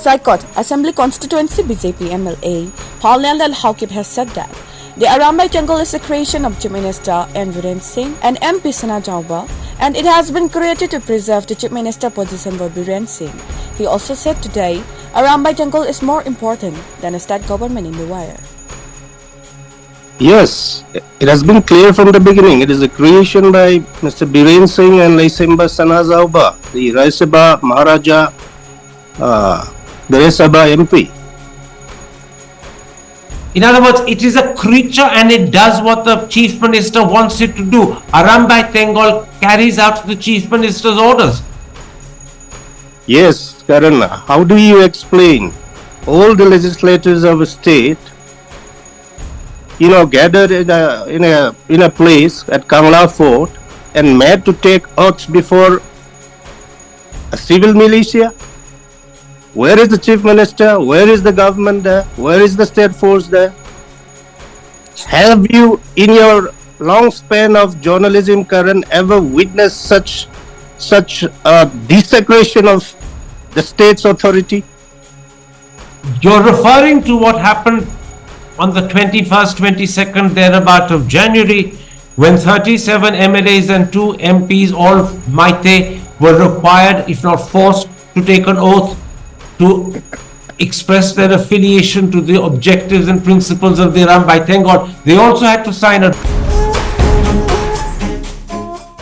Saikot Assembly Constituency BJP MLA Paolienlal Haokip has said that the Arambai Tengol is a creation of Chief Minister Viren Singh and MP Sana Jauba, and it has been created to preserve the Chief Minister position for Viren Singh. He also said today, Arambai Tengol is more important than a state government in the wire. Yes, it has been clear from the beginning. It is a creation by Mr. Viren Singh and Laisimba Sana Jauba, the Raisaba Maharaja Garesaba MP. In other words, it is a creature and it does what the Chief Minister wants it to do. Arambai Tengol carries out the Chief Minister's orders. Yes, Karana, how do you explain all the legislators of a state, gathered in a place at Kangla Fort and made to take oaths before a civil militia? Where is the Chief Minister? Where is the government there? Where is the state force there? Have you, in your long span of journalism, Karan, ever witnessed such a desecration of the state's authority? You're referring to what happened on the 21st, 22nd, thereabout of January, when 37 MLAs and 2 MPs, all Maite, were required, if not forced, to take an oath to express their affiliation to the objectives and principles of the Arambai Tengol. They also had to sign a